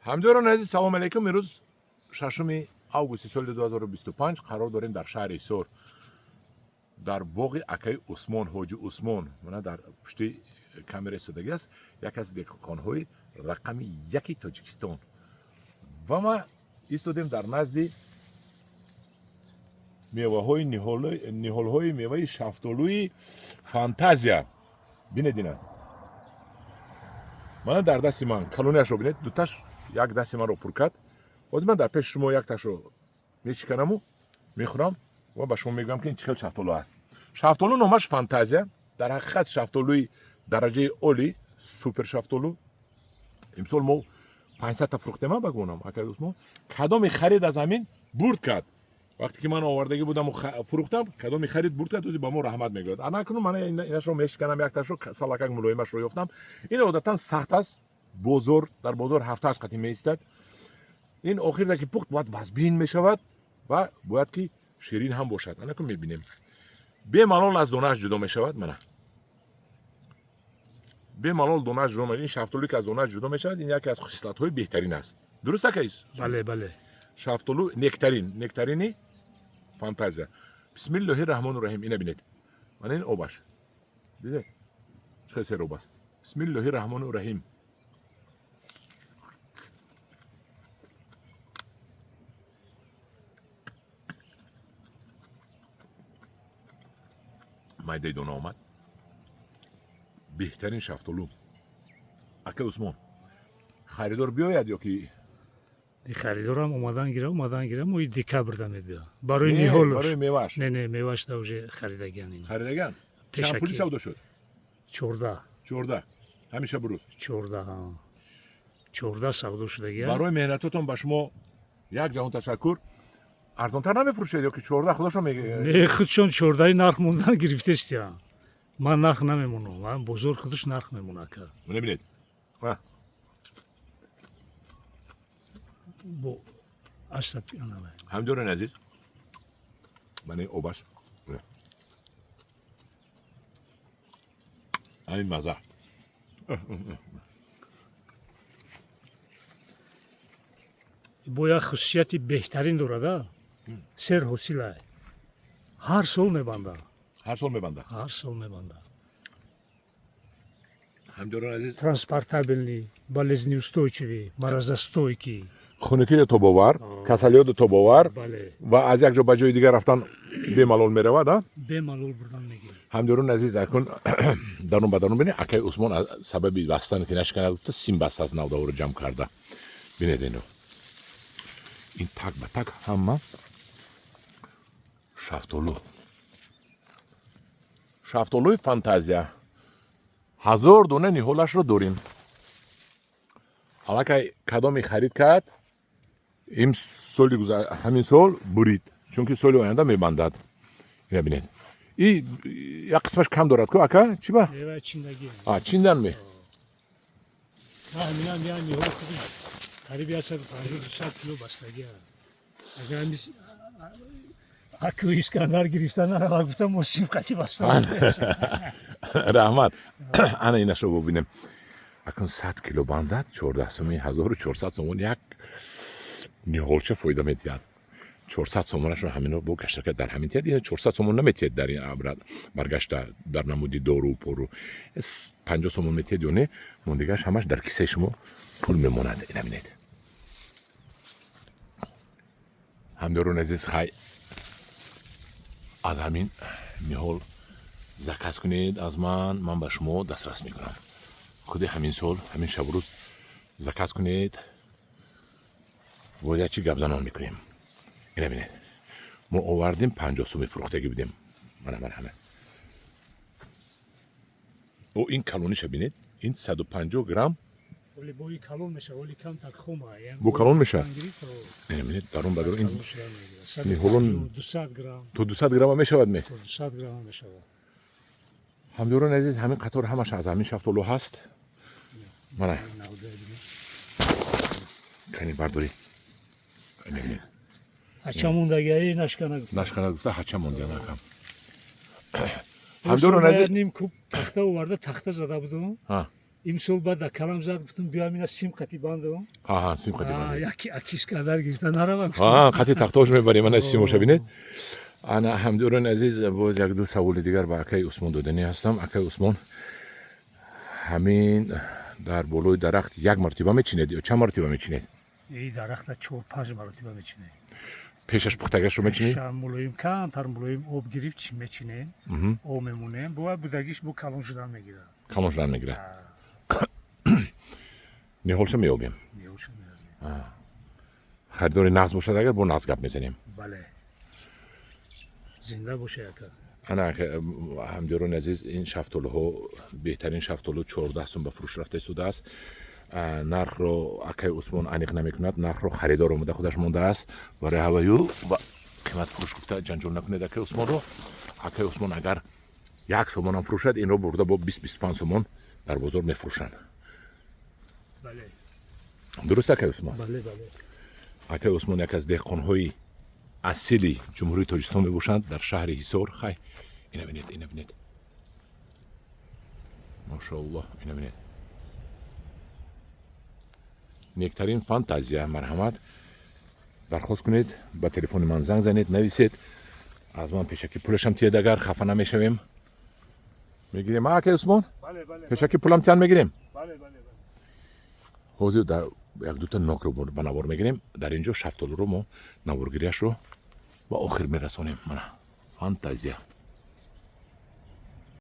ҳамҷоёрон азиз, салому алайкум. имрӯз 6 августи соли 2025 қарор дорем дар шаҳри Ҳисор дар боғи акаи Усмон, ҳоҷи Усмон, мана дар пушти камераи истодагӣ аст, яке аз деҳқонҳои рақами 1 Тоҷикистон. Ва ма истодем дар назди меваҳои ниҳолҳои меваи шафтолуи фантазия. Бинед ина. мана дар дасти ман калонияшро бинед, дуташ як дасти манро пур кард. ҳозир ман дар пеши шумо якташро мечиканаму мехӯрам ва ба шумо мегӯям ки ин чӣ хел шафтолу аст. Шафтолу номаш фантазия, дар ҳақиқат шафтолуи дараҷаи оли, супер шафтолу. имсол мо 500 та фурӯхтема ба гумонам. акаи Усмон кадоми харид аз ҳамин бурд кард. вақте ки ман овардагӣ будам фурӯхтам, кадоми харид бурд кард, ӯзи ба мо раҳмат мегӯяд. анакунун ман инашро мешиканам, якташро салакак мулоимашро ёфтам. ин одатан сахт аст. бозор дар бозор 7-8 қатин меистад. ин охирда ки пухт бояд вазбин мешавад ва бояд ки ширин ҳам бошад. анакун мебинем бемалол аз донааш ҷудо мешавад. мана бемалол донааш ҷудо мешавад. ин шафтолу ки аз донааш ҷудо мешавад, ин яке аз хислатҳои беҳтарин аст. дуруст акаис? бале. шафтолу нектарини фантазия. бисмиллоҳи раҳмони раҳим. ина бинед. мана ин обаш дидед чӣ хел сероб аст. бисмиллоҳи раҳмони раҳим. майдаи дона омад. беҳтарин шафтолу. ака Усмон, харидор биёяд ё ки харидорам омадан гирам моҳи декабрда мебиёд барои ниҳолаш, барои меваш не мевашда уже харидаган. харидаган чанд пули савдо шуд? 14 ҳамиша бурӯз 14 савдо шудагиан. барои меҳнатотон ба шумо як ҷаҳон ташаккур. арзонтар намефурӯшед ё ки 14 худошон не худшон 14 нарх мондан гирифтестия. ман нарх намемонам, ман бозор худаш нарх мемона ка. набинед бо асад анава ҳамҷорен азиз, мани обаш ҳамин маза. бо як хусусияти беҳтарин дорад. сер ҳосила ҳар сол мебанда. ҳар сол мебанда. ҳамҷорен азиз, транспортабелни, болезнеустойчивӣ, маразостойкӣ, хунукии тобовар, касалиёти тобовар бале, ва аз як ҷо ба ҷои дигар рафтан бемалол меравад. бемалол бурдан мегирад. ҳамҷорен азиз, акун дарун ба дарун бинед. акаи Усмон аз сабаби бастане ки нашикана гуфта сим баста аз навдаҳоро ҷамъ карда. бинед ино. ин так ба так ҳама шафтолуи фантазия. 1000 дона ниҳолашро дорем. аллакай кадоми харид кард, ҳамин сол бурид, чунки соли оянда мебандад. ина бинед. и як қисмаш кам дорад ку ака? чӣ ба? чиндан ме қариби 150-200 кило бастагӣ. агар ҳамис аку искандар гирифта нарава гуфта мо симқати баста. раҳмат. ана инашро бубинем. акун 100 кило бандад 14 сомон, 1400 сомон як ниҳолча фоида медиҳад. 400 сомонашро ҳамино бо гаштака дар ҳамин тиҳад. ин 400 сомон наметиҳад дар ин абрад баргашта дар намуди дору пору 50 сомон метиҳад ё не, мондигаш ҳамаш дар кисаи шумо пул мемонад. ина бинед. ҳамҷорон азиз, хай аз ҳамин ниҳол заказ кунед аз ман ба шумо дастрас мекунам. худи ҳамин сол ҳамин шабрӯз заказ кунед, бояд чӣ гапзанон мекунем. ина бинед. мо овардем 50 сомӣ фурӯхтагӣ будем. мана ҳама ин калониша бинед. ин 150 грамм бои калон меша, оли кам так хома. бо калон меша. ина бинед дарун ба дарун ин ниҳолон 200 грамм. то 200 грамма мешавад. 200 грамм мешавад. ҳамҷорон азиз, ҳамин қатор ҳамаш аз ҳамин шафтолу ҳаст. мана кани бардорӣ. ҳача мондагиаи нашкана гуфта ҳача мондагиа накам. ҳамҷорон азиз, ним куб тахта оварда тахта зада будум. имсол бада калам зад гуфтум биям ина сим қати бандам ها سیم خطی بندی яки акис кадар гирифта наравам خطی تختاش میبریم من سیموشه بینید انا همدوران عزیز با یک دو سوال دیگر با اکای عثمان دودنی هستم اکای عثمان همین در بالای درخت یک مرتبه میچینید یا چند مرتبه میچینید ای дарахта 4-5 маротиба мечинем پیشش پختگش رو میچینید шам мулоим камтар мулоим об гирифт чи мечинем об мемонем бо будагиш бо калон шудан мегирад کامونشلر میگیره نیهولش میابیم неуша меравем خریداری نغز باشد اگر با نغز گپ میزنیم бале зинда боша яка انا همدوران عزیز این شفتالو ها بهترین شفتالو 14 سوم به فروش رفته سوده است نرخ رو اکای عثمان انیق نمیکند نرخ رو خریدار اومده خودش مونده است برای هوایو و قیمت فروش گفته جنجال نکنید اکای عثمان رو اکای عثمان اگر 1 سومن هم فروشد این رو برده با 20-25 سومن در بازار میفروشند бале درست اکای عثمان бале бале اکای عثمان یک از دهقان‌های اصیلی جمهوری تاجیکستان میباشند در شهر حصار خی اینو ببینید ماشاءالله اینو ببینید نیکترین فانتازیا مرحمت درخواست کنید با تلفن من زنگ زنید نویسید از من پیشکی پولش هم تیه اگر خفه نمیشویم میگیریم اکای عثمان бале бале پیشکی پولم تیان میگیریم бале бале حوضی در یک دوتا ناک رو به نوار میگیریم در اینجا شفتالو رو ما نوارگیریش رو و آخر میرسونیم من فانتازیا